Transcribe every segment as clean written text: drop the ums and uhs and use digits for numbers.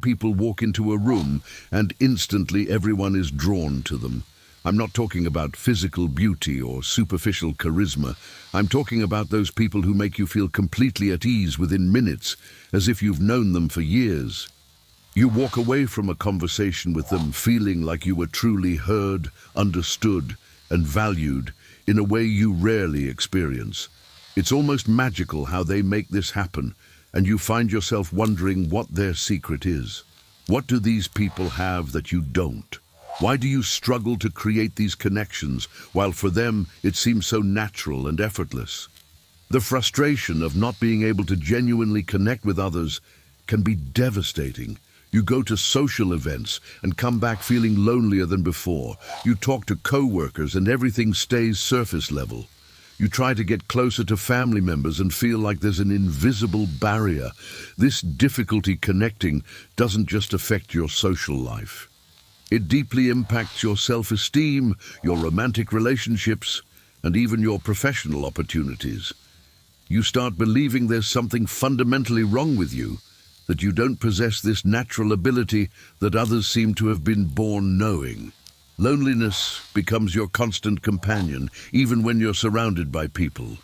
People walk into a room and instantly everyone is drawn to them. I'm not talking about physical beauty or superficial charisma. I'm talking about those people who make you feel completely at ease within minutes, as if you've known them for years. You walk away from a conversation with them feeling like you were truly heard, understood, and valued in a way you rarely experience. It's almost magical how they make this happen, and you find yourself wondering what their secret is. What do these people have that you don't? Why do you struggle to create these connections, while for them it seems so natural and effortless? The frustration of not being able to genuinely connect with others can be devastating. You go to social events and come back feeling lonelier than before. You talk to co-workers and everything stays surface level. You try to get closer to family members and feel like there's an invisible barrier. This difficulty connecting doesn't just affect your social life. It deeply impacts your self-esteem, your romantic relationships, and even your professional opportunities. You start believing there's something fundamentally wrong with you, that you don't possess this natural ability that others seem to have been born knowing. Loneliness becomes your constant companion, even when you're surrounded by people.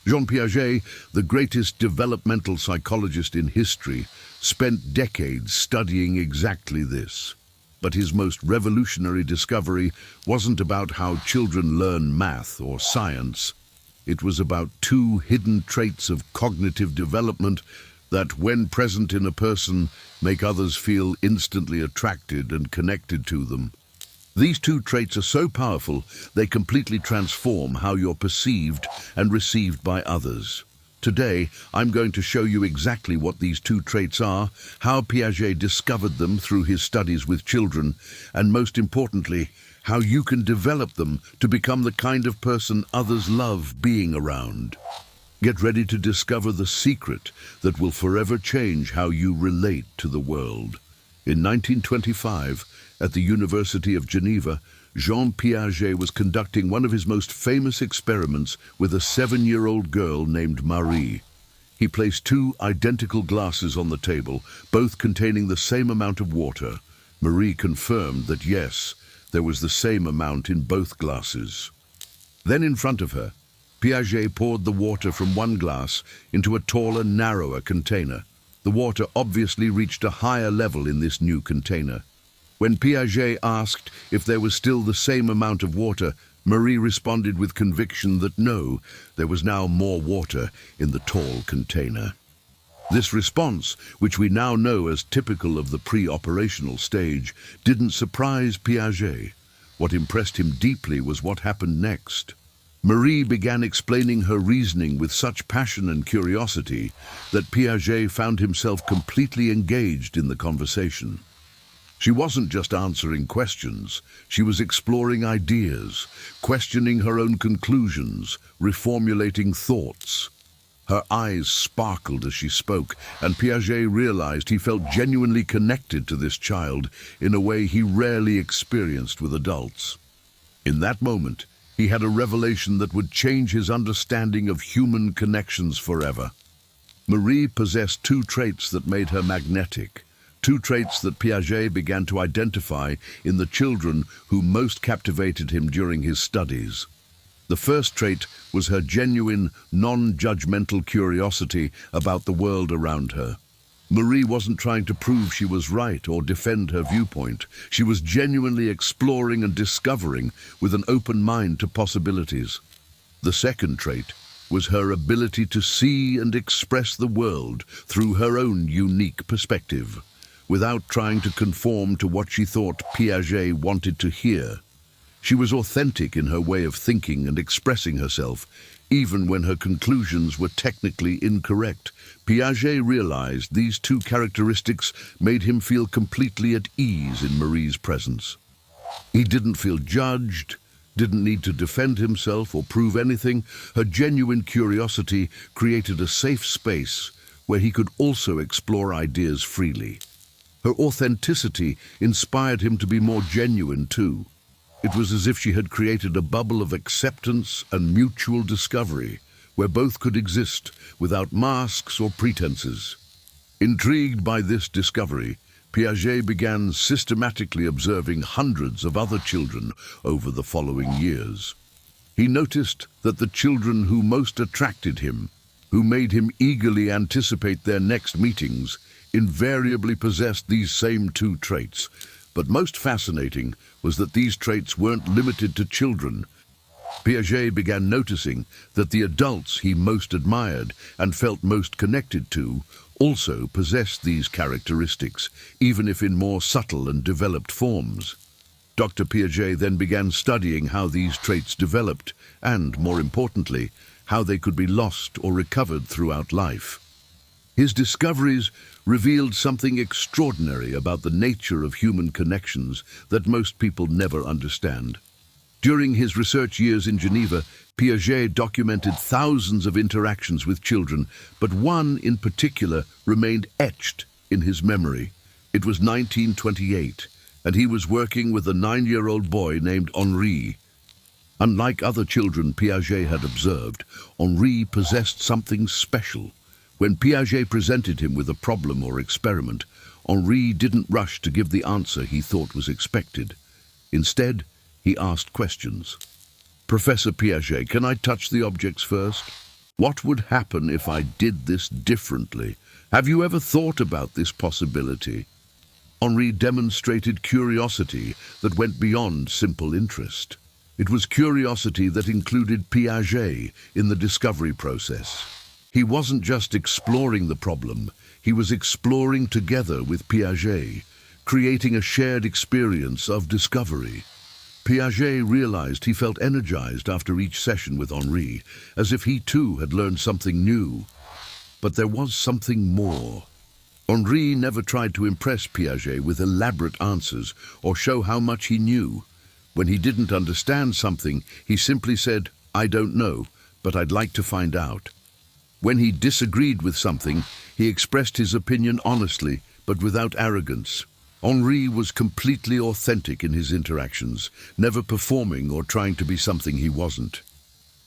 Jean Piaget, the greatest developmental psychologist in history, spent decades studying exactly this. But his most revolutionary discovery wasn't about how children learn math or science. It was about two hidden traits of cognitive development that, when present in a person, make others feel instantly attracted and connected to them. These two traits are so powerful, they completely transform how you're perceived and received by others. Today, I'm going to show you exactly what these two traits are, how Piaget discovered them through his studies with children, and most importantly, how you can develop them to become the kind of person others love being around. Get ready to discover the secret that will forever change how you relate to the world. In 1925, at the University of Geneva, Jean Piaget was conducting one of his most famous experiments with a 7-year-old girl named Marie. He placed two identical glasses on the table, both containing the same amount of water. Marie confirmed that yes, there was the same amount in both glasses. Then in front of her, Piaget poured the water from one glass into a taller, narrower container. The water obviously reached a higher level in this new container. When Piaget asked if there was still the same amount of water, Marie responded with conviction that no, there was now more water in the tall container. This response, which we now know as typical of the pre-operational stage, didn't surprise Piaget. What impressed him deeply was what happened next. Marie began explaining her reasoning with such passion and curiosity that Piaget found himself completely engaged in the conversation. She wasn't just answering questions, she was exploring ideas, questioning her own conclusions, reformulating thoughts. Her eyes sparkled as she spoke, and Piaget realized he felt genuinely connected to this child in a way he rarely experienced with adults. In that moment, he had a revelation that would change his understanding of human connections forever. Marie possessed two traits that made her magnetic. Two traits that Piaget began to identify in the children who most captivated him during his studies. The first trait was her genuine, non-judgmental curiosity about the world around her. Marie wasn't trying to prove she was right or defend her viewpoint. She was genuinely exploring and discovering with an open mind to possibilities. The second trait was her ability to see and express the world through her own unique perspective, without trying to conform to what she thought Piaget wanted to hear. She was authentic in her way of thinking and expressing herself, even when her conclusions were technically incorrect. Piaget realized these two characteristics made him feel completely at ease in Marie's presence. He didn't feel judged, didn't need to defend himself or prove anything. Her genuine curiosity created a safe space where he could also explore ideas freely. Her authenticity inspired him to be more genuine too. It was as if she had created a bubble of acceptance and mutual discovery, where both could exist without masks or pretenses. Intrigued by this discovery, Piaget began systematically observing hundreds of other children over the following years. He noticed that the children who most attracted him, who made him eagerly anticipate their next meetings, invariably possessed these same two traits. But most fascinating was that these traits weren't limited to children. Piaget began noticing that the adults he most admired and felt most connected to also possessed these characteristics, even if in more subtle and developed forms. Dr. Piaget then began studying how these traits developed and, more importantly, how they could be lost or recovered throughout life. His discoveries revealed something extraordinary about the nature of human connections that most people never understand. During his research years in Geneva, Piaget documented thousands of interactions with children, but one in particular remained etched in his memory. It was 1928, and he was working with a 9-year-old boy named Henri. Unlike other children Piaget had observed, Henri possessed something special. When Piaget presented him with a problem or experiment, Henri didn't rush to give the answer he thought was expected. Instead, he asked questions. "Professor Piaget, can I touch the objects first? What would happen if I did this differently? Have you ever thought about this possibility?" Henri demonstrated curiosity that went beyond simple interest. It was curiosity that included Piaget in the discovery process. He wasn't just exploring the problem, he was exploring together with Piaget, creating a shared experience of discovery. Piaget realized he felt energized after each session with Henri, as if he too had learned something new. But there was something more. Henri never tried to impress Piaget with elaborate answers or show how much he knew. When he didn't understand something, he simply said, "I don't know, but I'd like to find out." When he disagreed with something, he expressed his opinion honestly, but without arrogance. Henri was completely authentic in his interactions, never performing or trying to be something he wasn't.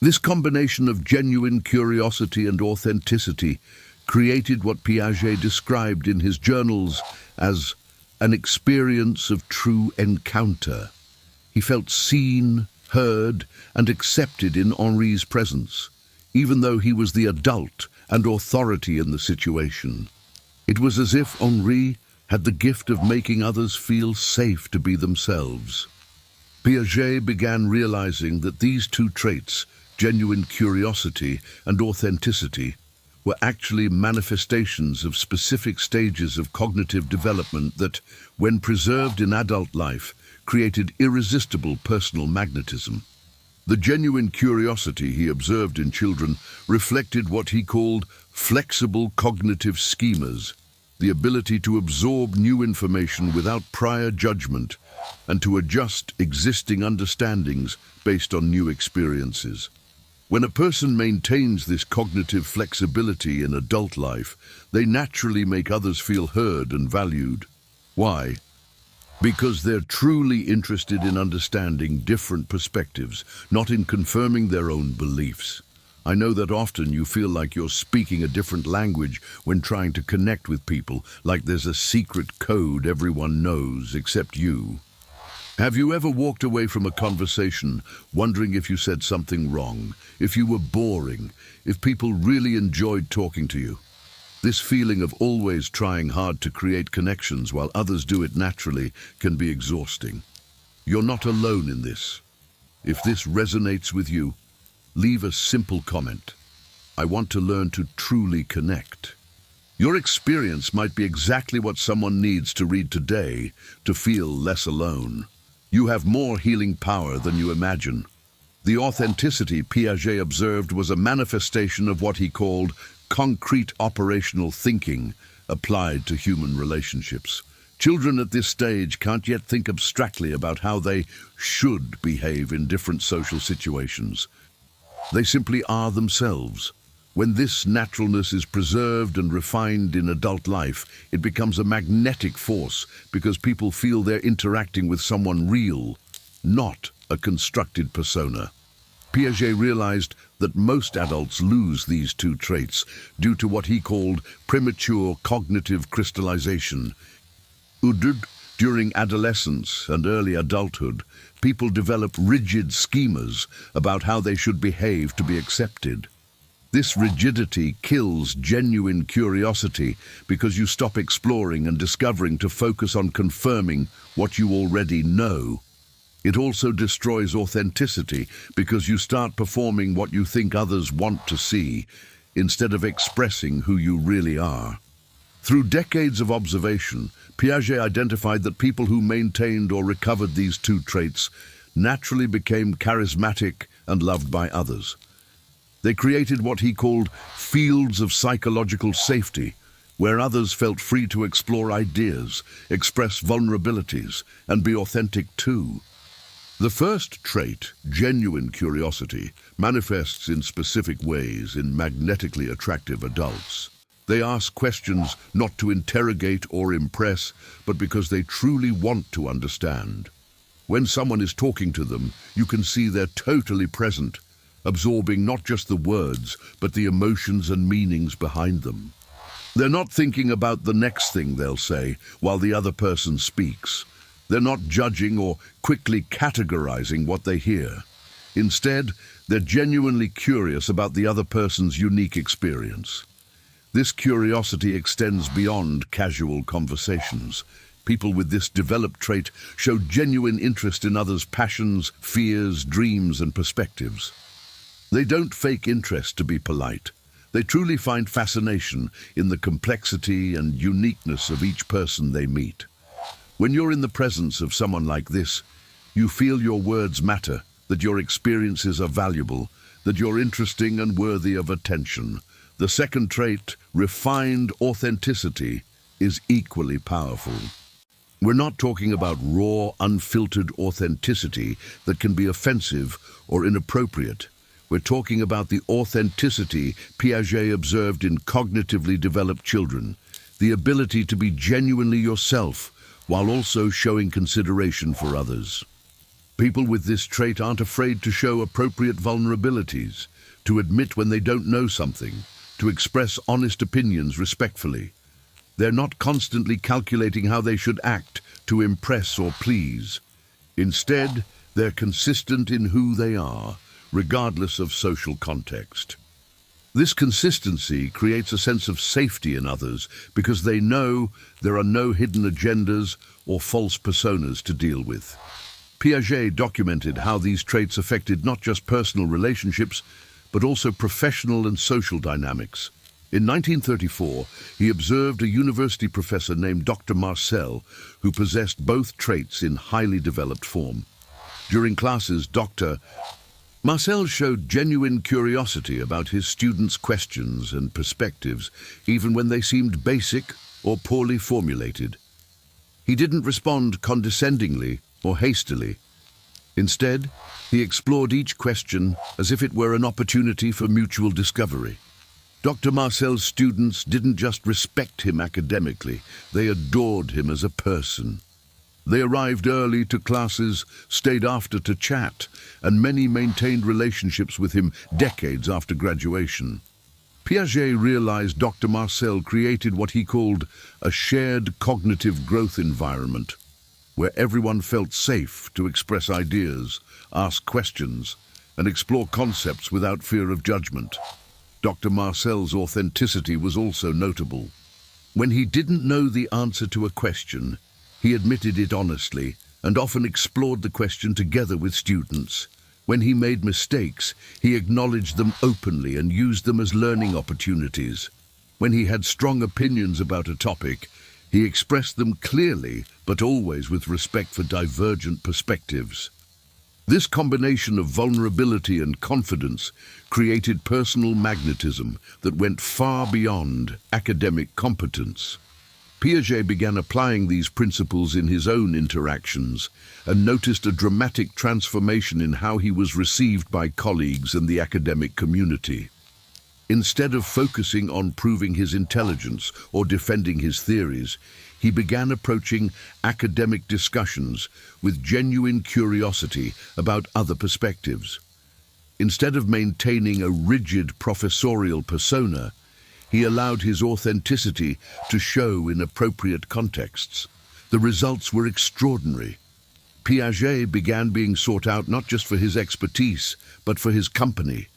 This combination of genuine curiosity and authenticity created what Piaget described in his journals as an experience of true encounter. He felt seen, heard, and accepted in Henri's presence, even though he was the adult and authority in the situation. It was as if Henri had the gift of making others feel safe to be themselves. Piaget began realizing that these two traits, genuine curiosity and authenticity, were actually manifestations of specific stages of cognitive development that, when preserved in adult life, created irresistible personal magnetism. The genuine curiosity he observed in children reflected what he called flexible cognitive schemas, the ability to absorb new information without prior judgment and to adjust existing understandings based on new experiences. When a person maintains this cognitive flexibility in adult life, they naturally make others feel heard and valued. Why? Because they're truly interested in understanding different perspectives, not in confirming their own beliefs. I know that often you feel like you're speaking a different language when trying to connect with people, like there's a secret code everyone knows except you. Have you ever walked away from a conversation wondering if you said something wrong, if you were boring, if people really enjoyed talking to you? This feeling of always trying hard to create connections while others do it naturally can be exhausting. You're not alone in this. If this resonates with you, leave a simple comment. I want to learn to truly connect. Your experience might be exactly what someone needs to read today to feel less alone. You have more healing power than you imagine. The authenticity Piaget observed was a manifestation of what he called concrete operational thinking applied to human relationships. Children at this stage can't yet think abstractly about how they should behave in different social situations. They simply are themselves. When this naturalness is preserved and refined in adult life, it becomes a magnetic force because people feel they're interacting with someone real, not a constructed persona. Piaget realized that most adults lose these two traits due to what he called premature cognitive crystallization. Udud, during adolescence and early adulthood, people develop rigid schemas about how they should behave to be accepted. This rigidity kills genuine curiosity because you stop exploring and discovering to focus on confirming what you already know. It also destroys authenticity because you start performing what you think others want to see instead of expressing who you really are. Through decades of observation, Piaget identified that people who maintained or recovered these two traits naturally became charismatic and loved by others. They created what he called fields of psychological safety, where others felt free to explore ideas, express vulnerabilities, and be authentic too. The first trait, genuine curiosity, manifests in specific ways in magnetically attractive adults. They ask questions not to interrogate or impress, but because they truly want to understand. When someone is talking to them, you can see they're totally present, absorbing not just the words, but the emotions and meanings behind them. They're not thinking about the next thing they'll say while the other person speaks. They're not judging or quickly categorizing what they hear. Instead, they're genuinely curious about the other person's unique experience. This curiosity extends beyond casual conversations. People with this developed trait show genuine interest in others' passions, fears, dreams, and perspectives. They don't fake interest to be polite. They truly find fascination in the complexity and uniqueness of each person they meet. When you're in the presence of someone like this, you feel your words matter, that your experiences are valuable, that you're interesting and worthy of attention. The second trait, refined authenticity, is equally powerful. We're not talking about raw, unfiltered authenticity that can be offensive or inappropriate. We're talking about the authenticity Piaget observed in cognitively developed children, the ability to be genuinely yourself while also showing consideration for others. People with this trait aren't afraid to show appropriate vulnerabilities, to admit when they don't know something, to express honest opinions respectfully. They're not constantly calculating how they should act to impress or please. Instead, they're consistent in who they are, regardless of social context. This consistency creates a sense of safety in others because they know there are no hidden agendas or false personas to deal with. Piaget documented how these traits affected not just personal relationships, but also professional and social dynamics. In 1934, he observed a university professor named Dr. Marcel, who possessed both traits in highly developed form. During classes, Dr. Marcel showed genuine curiosity about his students' questions and perspectives, even when they seemed basic or poorly formulated. He didn't respond condescendingly or hastily. Instead, he explored each question as if it were an opportunity for mutual discovery. Dr. Marcel's students didn't just respect him academically, they adored him as a person. They arrived early to classes, stayed after to chat, and many maintained relationships with him decades after graduation. Piaget realized Dr. Marcel created what he called a shared cognitive growth environment, where everyone felt safe to express ideas, ask questions, and explore concepts without fear of judgment. Dr. Marcel's authenticity was also notable. When he didn't know the answer to a question, he admitted it honestly and often explored the question together with students. When he made mistakes, he acknowledged them openly and used them as learning opportunities. When he had strong opinions about a topic, he expressed them clearly, but always with respect for divergent perspectives. This combination of vulnerability and confidence created personal magnetism that went far beyond academic competence. Piaget began applying these principles in his own interactions and noticed a dramatic transformation in how he was received by colleagues and the academic community. Instead of focusing on proving his intelligence or defending his theories, he began approaching academic discussions with genuine curiosity about other perspectives. Instead of maintaining a rigid professorial persona, he allowed his authenticity to show in appropriate contexts. The results were extraordinary. Piaget began being sought out not just for his expertise, but for his company.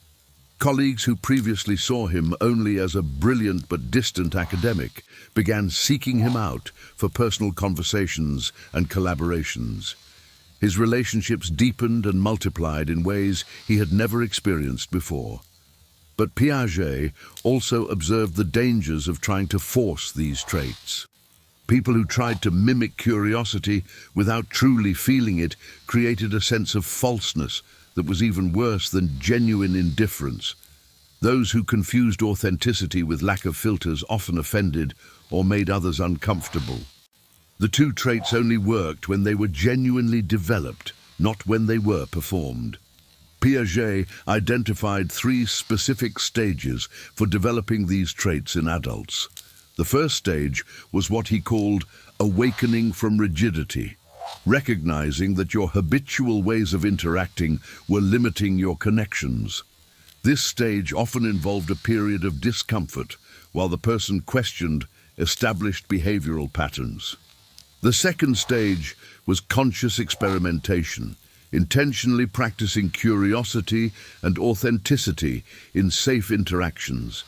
Colleagues who previously saw him only as a brilliant but distant academic began seeking him out for personal conversations and collaborations. His relationships deepened and multiplied in ways he had never experienced before. But Piaget also observed the dangers of trying to force these traits. People who tried to mimic curiosity without truly feeling it created a sense of falseness that was even worse than genuine indifference. Those who confused authenticity with lack of filters often offended or made others uncomfortable. The two traits only worked when they were genuinely developed, not when they were performed. Piaget identified 3 specific stages for developing these traits in adults. The first stage was what he called awakening from rigidity, recognizing that your habitual ways of interacting were limiting your connections. This stage often involved a period of discomfort while the person questioned established behavioral patterns. The second stage was conscious experimentation, intentionally practicing curiosity and authenticity in safe interactions.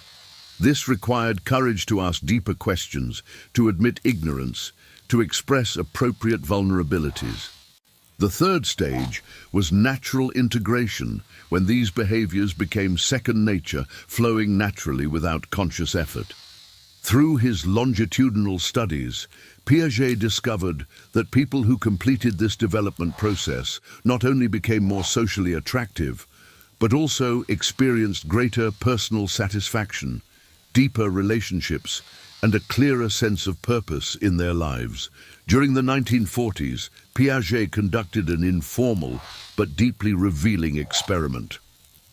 This required courage to ask deeper questions, to admit ignorance, to express appropriate vulnerabilities. The third stage was natural integration, when these behaviors became second nature, flowing naturally without conscious effort. Through his longitudinal studies, Piaget discovered that people who completed this development process not only became more socially attractive, but also experienced greater personal satisfaction, deeper relationships, and a clearer sense of purpose in their lives. During the 1940s, Piaget conducted an informal but deeply revealing experiment.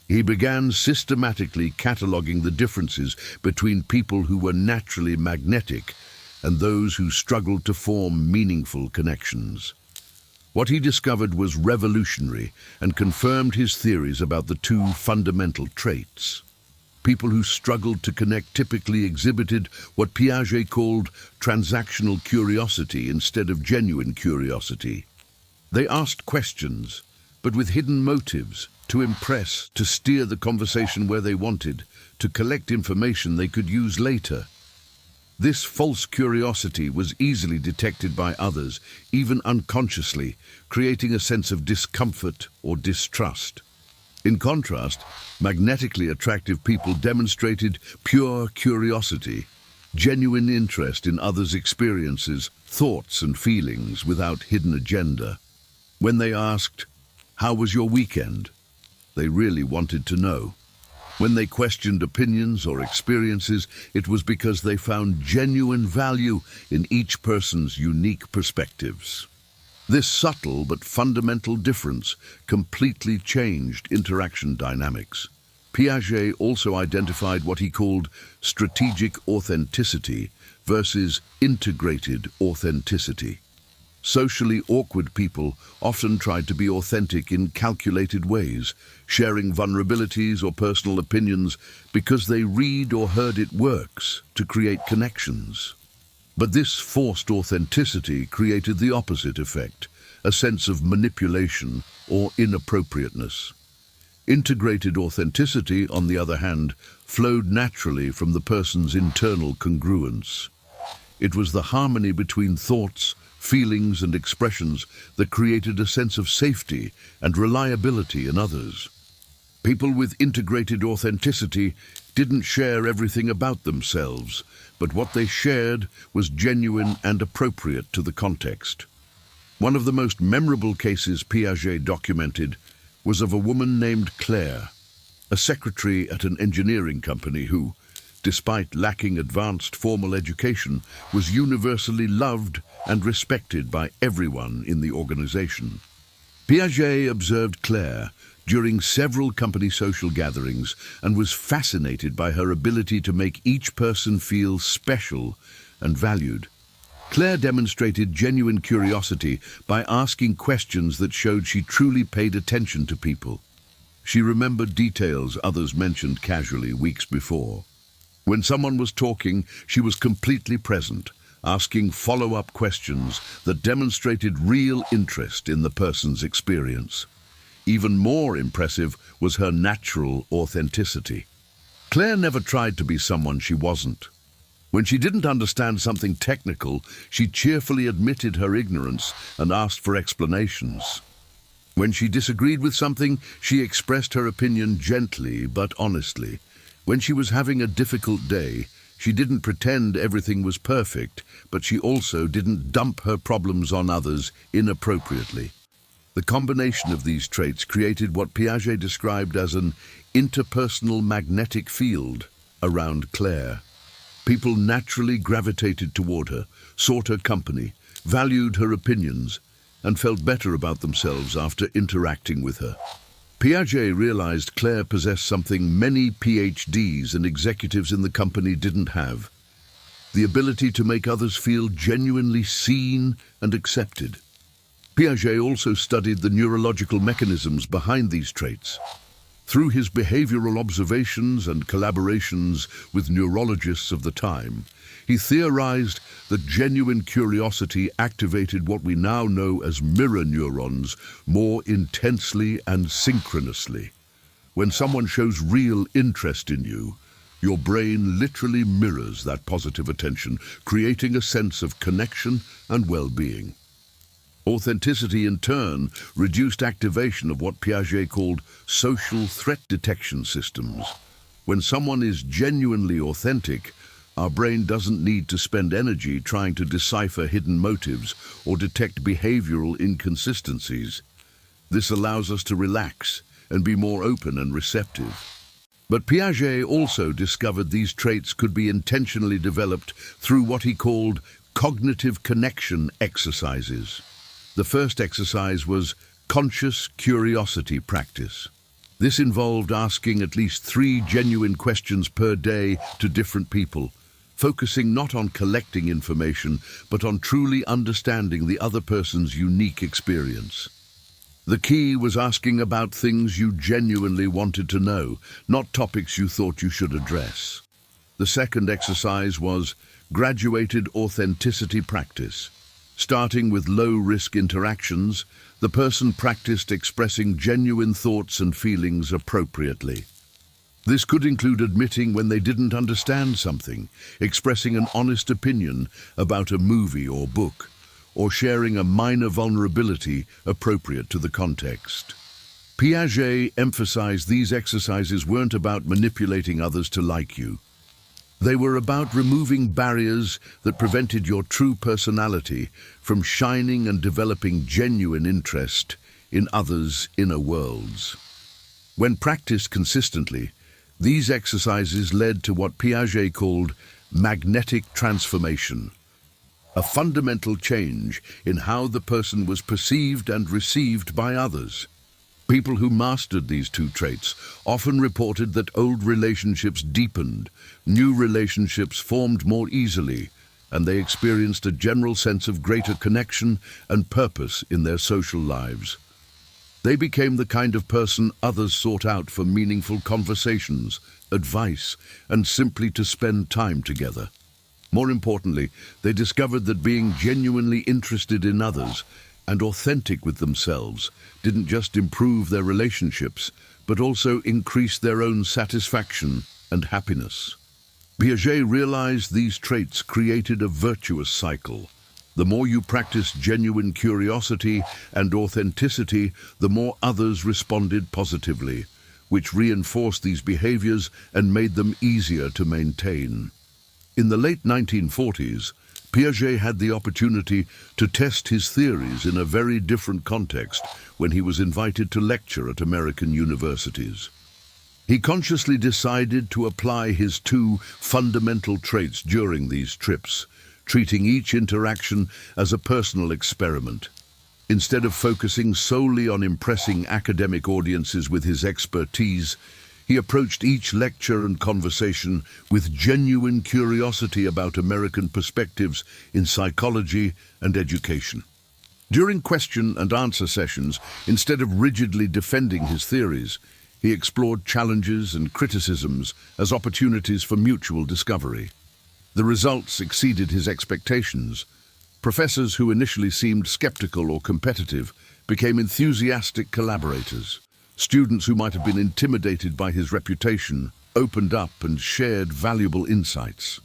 He began systematically cataloging the differences between people who were naturally magnetic and those who struggled to form meaningful connections. What he discovered was revolutionary and confirmed his theories about the 2 fundamental traits. People who struggled to connect typically exhibited what Piaget called transactional curiosity instead of genuine curiosity. They asked questions, but with hidden motives, to impress, to steer the conversation where they wanted, to collect information they could use later. This false curiosity was easily detected by others, even unconsciously, creating a sense of discomfort or distrust. In contrast, magnetically attractive people demonstrated pure curiosity, genuine interest in others' experiences, thoughts and feelings without hidden agenda. When they asked, "How was your weekend?" they really wanted to know. When they questioned opinions or experiences, it was because they found genuine value in each person's unique perspectives. This subtle but fundamental difference completely changed interaction dynamics. Piaget also identified what he called strategic authenticity versus integrated authenticity. Socially awkward people often tried to be authentic in calculated ways, sharing vulnerabilities or personal opinions because they read or heard it works to create connections. But this forced authenticity created the opposite effect, a sense of manipulation or inappropriateness. Integrated authenticity, on the other hand, flowed naturally from the person's internal congruence. It was the harmony between thoughts, feelings, and expressions that created a sense of safety and reliability in others. People with integrated authenticity didn't share everything about themselves, but what they shared was genuine and appropriate to the context. One of the most memorable cases Piaget documented was of a woman named Claire, a secretary at an engineering company who, despite lacking advanced formal education, was universally loved and respected by everyone in the organization. Piaget observed Claire during several company social gatherings and was fascinated by her ability to make each person feel special and valued. Claire demonstrated genuine curiosity by asking questions that showed she truly paid attention to people. She remembered details others mentioned casually weeks before. When someone was talking, she was completely present, asking follow-up questions that demonstrated real interest in the person's experience. Even more impressive was her natural authenticity. Claire never tried to be someone she wasn't. When she didn't understand something technical, she cheerfully admitted her ignorance and asked for explanations. When she disagreed with something, she expressed her opinion gently but honestly. When she was having a difficult day, she didn't pretend everything was perfect, but she also didn't dump her problems on others inappropriately. The combination of these traits created what Piaget described as an interpersonal magnetic field around Claire. People naturally gravitated toward her, sought her company, valued her opinions, and felt better about themselves after interacting with her. Piaget realized Claire possessed something many PhDs and executives in the company didn't have: the ability to make others feel genuinely seen and accepted. Piaget also studied the neurological mechanisms behind these traits. Through his behavioral observations and collaborations with neurologists of the time, he theorized that genuine curiosity activated what we now know as mirror neurons more intensely and synchronously. When someone shows real interest in you, your brain literally mirrors that positive attention, creating a sense of connection and well-being. Authenticity, in turn, reduced activation of what Piaget called social threat detection systems. When someone is genuinely authentic, our brain doesn't need to spend energy trying to decipher hidden motives or detect behavioral inconsistencies. This allows us to relax and be more open and receptive. But Piaget also discovered these traits could be intentionally developed through what he called cognitive connection exercises. The first exercise was conscious curiosity practice. This involved asking at least 3 genuine questions per day to different people, focusing not on collecting information, but on truly understanding the other person's unique experience. The key was asking about things you genuinely wanted to know, not topics you thought you should address. The second exercise was graduated authenticity practice. Starting with low-risk interactions, the person practiced expressing genuine thoughts and feelings appropriately. This could include admitting when they didn't understand something, expressing an honest opinion about a movie or book, or sharing a minor vulnerability appropriate to the context. Piaget emphasized these exercises weren't about manipulating others to like you. They were about removing barriers that prevented your true personality from shining and developing genuine interest in others' inner worlds. When practiced consistently, these exercises led to what Piaget called magnetic transformation, a fundamental change in how the person was perceived and received by others. People who mastered these 2 traits often reported that old relationships deepened, new relationships formed more easily, and they experienced a general sense of greater connection and purpose in their social lives. They became the kind of person others sought out for meaningful conversations, advice, and simply to spend time together. More importantly, they discovered that being genuinely interested in others and authentic with themselves didn't just improve their relationships, but also increase their own satisfaction and happiness. Piaget realized these traits created a virtuous cycle. The more you practiced genuine curiosity and authenticity, the more others responded positively, which reinforced these behaviors and made them easier to maintain. In the late 1940s, Piaget had the opportunity to test his theories in a very different context when he was invited to lecture at American universities. He consciously decided to apply his 2 fundamental traits during these trips, treating each interaction as a personal experiment. Instead of focusing solely on impressing academic audiences with his expertise, he approached each lecture and conversation with genuine curiosity about American perspectives in psychology and education. During question and answer sessions, instead of rigidly defending his theories, he explored challenges and criticisms as opportunities for mutual discovery. The results exceeded his expectations. Professors who initially seemed skeptical or competitive became enthusiastic collaborators. Students who might have been intimidated by his reputation opened up and shared valuable insights.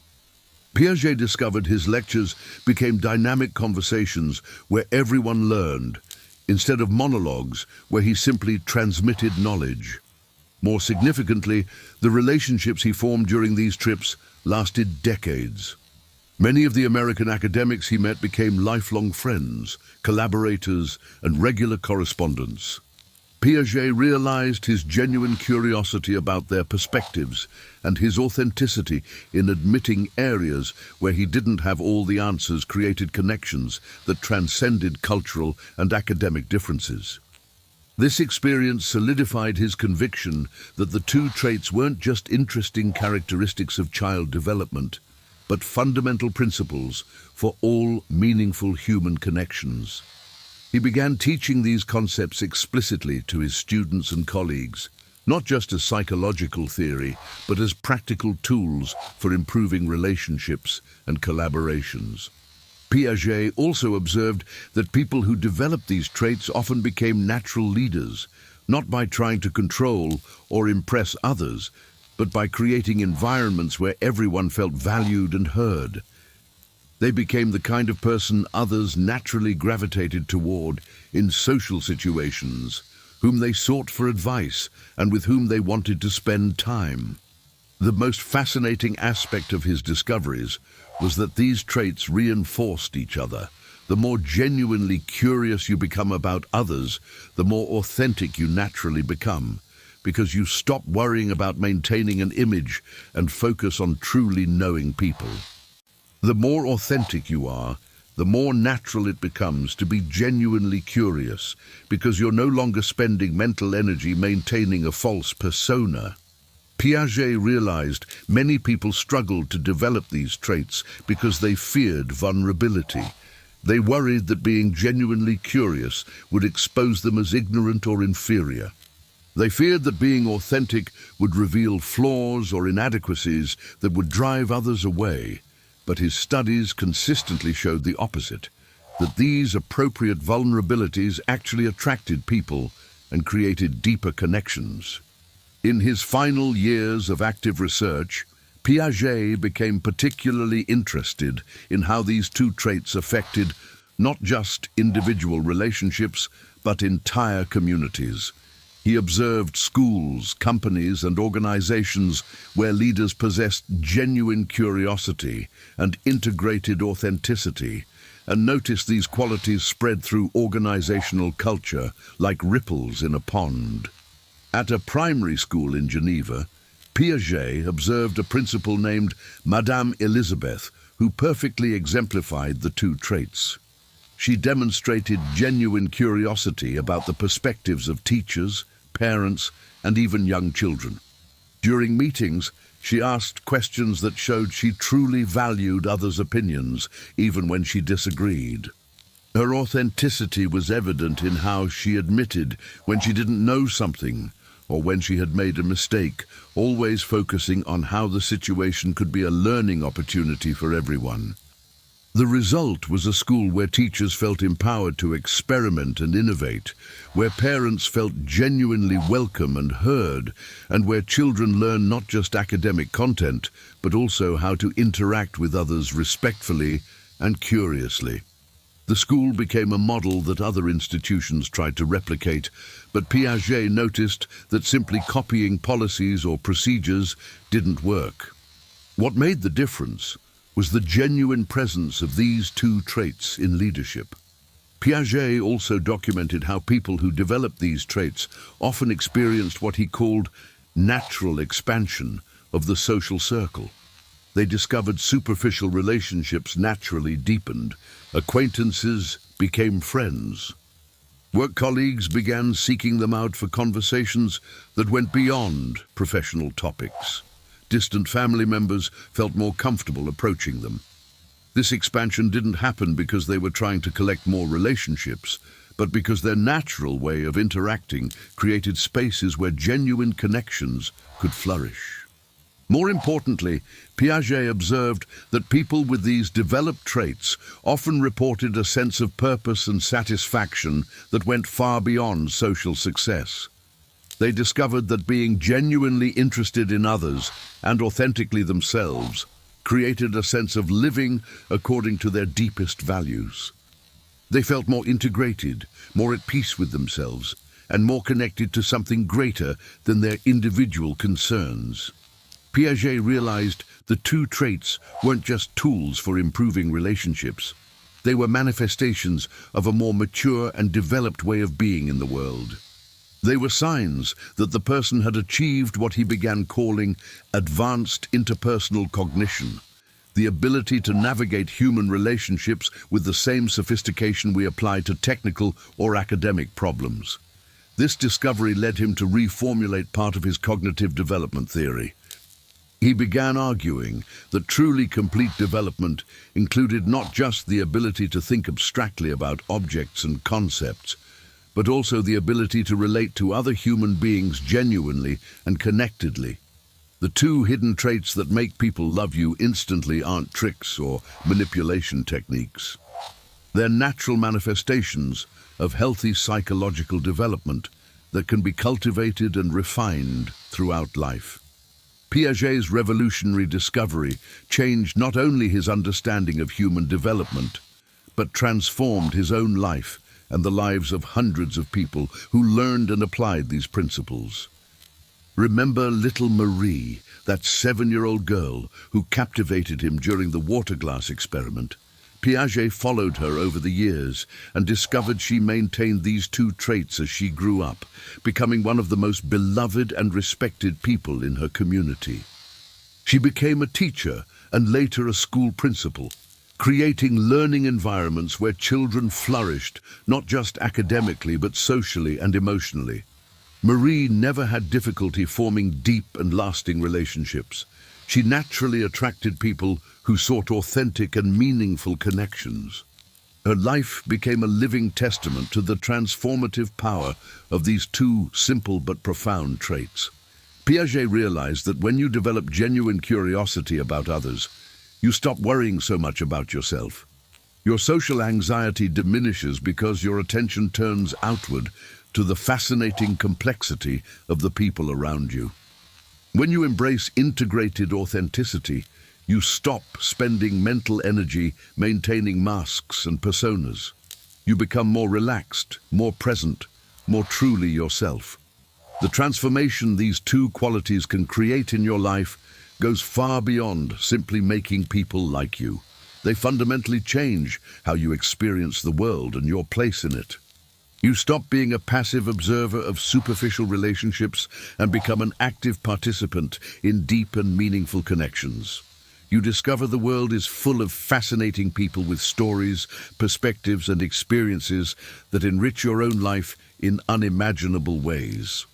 Piaget discovered his lectures became dynamic conversations where everyone learned, instead of monologues where he simply transmitted knowledge. More significantly, the relationships he formed during these trips lasted decades. Many of the American academics he met became lifelong friends, collaborators, and regular correspondents. Piaget realized his genuine curiosity about their perspectives and his authenticity in admitting areas where he didn't have all the answers created connections that transcended cultural and academic differences. This experience solidified his conviction that the two traits weren't just interesting characteristics of child development, but fundamental principles for all meaningful human connections. He began teaching these concepts explicitly to his students and colleagues, not just as psychological theory, but as practical tools for improving relationships and collaborations. Piaget also observed that people who developed these traits often became natural leaders, not by trying to control or impress others, but by creating environments where everyone felt valued and heard. They became the kind of person others naturally gravitated toward in social situations, whom they sought for advice and with whom they wanted to spend time. The most fascinating aspect of his discoveries was that these traits reinforced each other. The more genuinely curious you become about others, the more authentic you naturally become, because you stop worrying about maintaining an image and focus on truly knowing people. The more authentic you are, the more natural it becomes to be genuinely curious, because you're no longer spending mental energy maintaining a false persona. Piaget realized many people struggled to develop these traits because they feared vulnerability. They worried that being genuinely curious would expose them as ignorant or inferior. They feared that being authentic would reveal flaws or inadequacies that would drive others away. But his studies consistently showed the opposite, that these appropriate vulnerabilities actually attracted people and created deeper connections. In his final years of active research, Piaget became particularly interested in how these two traits affected not just individual relationships, but entire communities. He observed schools, companies, and organizations where leaders possessed genuine curiosity and integrated authenticity, and noticed these qualities spread through organizational culture like ripples in a pond. At a primary school in Geneva, Piaget observed a principal named Madame Elizabeth, who perfectly exemplified the two traits. She demonstrated genuine curiosity about the perspectives of teachers, parents, and even young children. During meetings, she asked questions that showed she truly valued others' opinions, even when she disagreed. Her authenticity was evident in how she admitted when she didn't know something, or when she had made a mistake, always focusing on how the situation could be a learning opportunity for everyone. The result was a school where teachers felt empowered to experiment and innovate, where parents felt genuinely welcome and heard, and where children learned not just academic content, but also how to interact with others respectfully and curiously. The school became a model that other institutions tried to replicate, but Piaget noticed that simply copying policies or procedures didn't work. What made the difference was the genuine presence of these two traits in leadership. Piaget also documented how people who developed these traits often experienced what he called natural expansion of the social circle. They discovered superficial relationships naturally deepened, acquaintances became friends. Work colleagues began seeking them out for conversations that went beyond professional topics. Distant family members felt more comfortable approaching them. This expansion didn't happen because they were trying to collect more relationships, but because their natural way of interacting created spaces where genuine connections could flourish. More importantly, Piaget observed that people with these developed traits often reported a sense of purpose and satisfaction that went far beyond social success. They discovered that being genuinely interested in others and authentically themselves created a sense of living according to their deepest values. They felt more integrated, more at peace with themselves, and more connected to something greater than their individual concerns. Piaget realized the two traits weren't just tools for improving relationships. They were manifestations of a more mature and developed way of being in the world. They were signs that the person had achieved what he began calling advanced interpersonal cognition, the ability to navigate human relationships with the same sophistication we apply to technical or academic problems. This discovery led him to reformulate part of his cognitive development theory. He began arguing that truly complete development included not just the ability to think abstractly about objects and concepts, but also the ability to relate to other human beings genuinely and connectedly. The two hidden traits that make people love you instantly aren't tricks or manipulation techniques. They're natural manifestations of healthy psychological development that can be cultivated and refined throughout life. Piaget's revolutionary discovery changed not only his understanding of human development, but transformed his own life and the lives of hundreds of people who learned and applied these principles. Remember little Marie, that 7-year-old girl who captivated him during the water glass experiment? Piaget followed her over the years and discovered she maintained these two traits as she grew up, becoming one of the most beloved and respected people in her community. She became a teacher and later a school principal, creating learning environments where children flourished, not just academically but socially and emotionally. Marie never had difficulty forming deep and lasting relationships. She naturally attracted people who sought authentic and meaningful connections. Her life became a living testament to the transformative power of these two simple but profound traits. Piaget realized that when you develop genuine curiosity about others, you stop worrying so much about yourself. Your social anxiety diminishes because your attention turns outward to the fascinating complexity of the people around you. When you embrace integrated authenticity, you stop spending mental energy maintaining masks and personas. You become more relaxed, more present, more truly yourself. The transformation these two qualities can create in your life goes far beyond simply making people like you. They fundamentally change how you experience the world and your place in it. You stop being a passive observer of superficial relationships and become an active participant in deep and meaningful connections. You discover the world is full of fascinating people with stories, perspectives, and experiences that enrich your own life in unimaginable ways.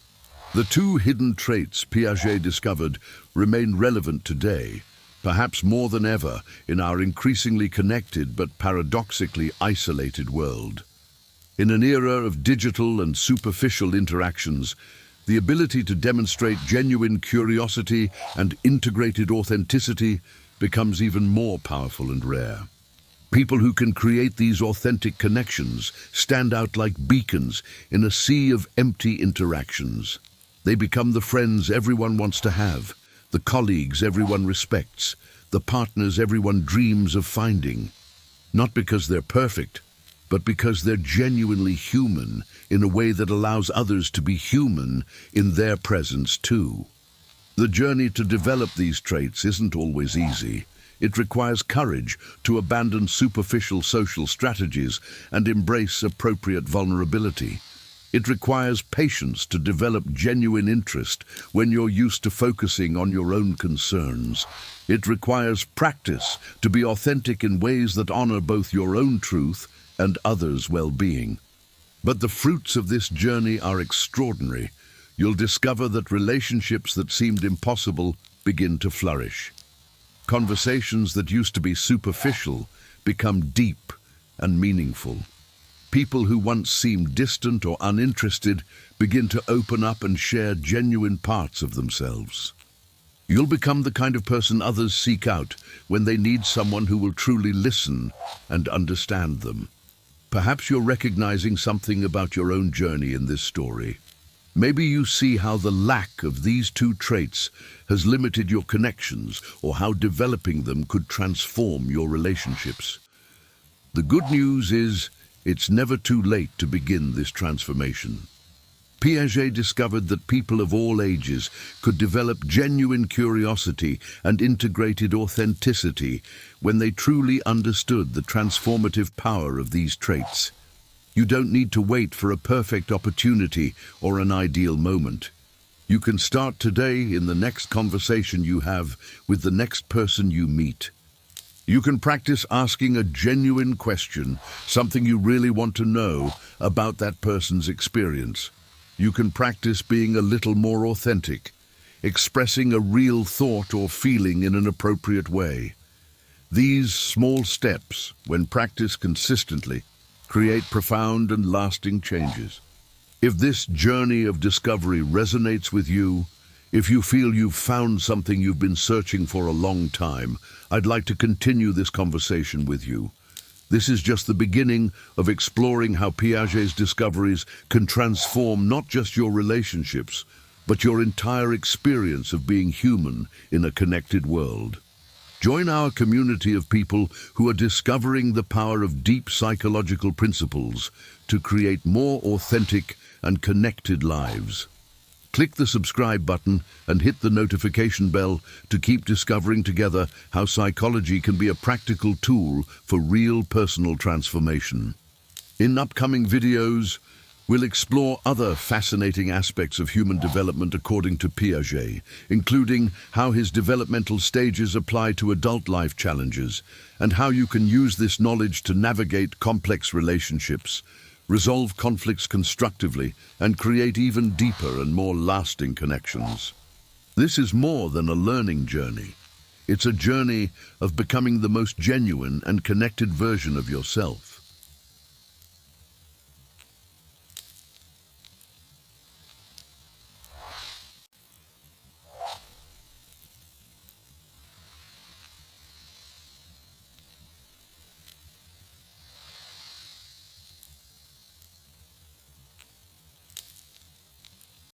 The two hidden traits Piaget discovered remain relevant today, perhaps more than ever in our increasingly connected but paradoxically isolated world. In an era of digital and superficial interactions, the ability to demonstrate genuine curiosity and integrated authenticity becomes even more powerful and rare. People who can create these authentic connections stand out like beacons in a sea of empty interactions. They become the friends everyone wants to have, the colleagues everyone respects, the partners everyone dreams of finding. Not because they're perfect, but because they're genuinely human in a way that allows others to be human in their presence too. The journey to develop these traits isn't always easy. It requires courage to abandon superficial social strategies and embrace appropriate vulnerability. It requires patience to develop genuine interest when you're used to focusing on your own concerns. It requires practice to be authentic in ways that honor both your own truth and others' well-being. But the fruits of this journey are extraordinary. You'll discover that relationships that seemed impossible begin to flourish. Conversations that used to be superficial become deep and meaningful. People who once seemed distant or uninterested begin to open up and share genuine parts of themselves. You'll become the kind of person others seek out when they need someone who will truly listen and understand them. Perhaps you're recognizing something about your own journey in this story. Maybe you see how the lack of these two traits has limited your connections, or how developing them could transform your relationships. The good news is, it's never too late to begin this transformation. Piaget discovered that people of all ages could develop genuine curiosity and integrated authenticity when they truly understood the transformative power of these traits. You don't need to wait for a perfect opportunity or an ideal moment. You can start today in the next conversation you have with the next person you meet. You can practice asking a genuine question, something you really want to know about that person's experience. You can practice being a little more authentic, expressing a real thought or feeling in an appropriate way. These small steps, when practiced consistently, create profound and lasting changes. If this journey of discovery resonates with you, if you feel you've found something you've been searching for a long time, I'd like to continue this conversation with you. This is just the beginning of exploring how Piaget's discoveries can transform not just your relationships, but your entire experience of being human in a connected world. Join our community of people who are discovering the power of deep psychological principles to create more authentic and connected lives. Click the subscribe button and hit the notification bell to keep discovering together how psychology can be a practical tool for real personal transformation. In upcoming videos, we'll explore other fascinating aspects of human development according to Piaget, including how his developmental stages apply to adult life challenges, and how you can use this knowledge to navigate complex relationships, resolve conflicts constructively, and create even deeper and more lasting connections. This is more than a learning journey. It's a journey of becoming the most genuine and connected version of yourself.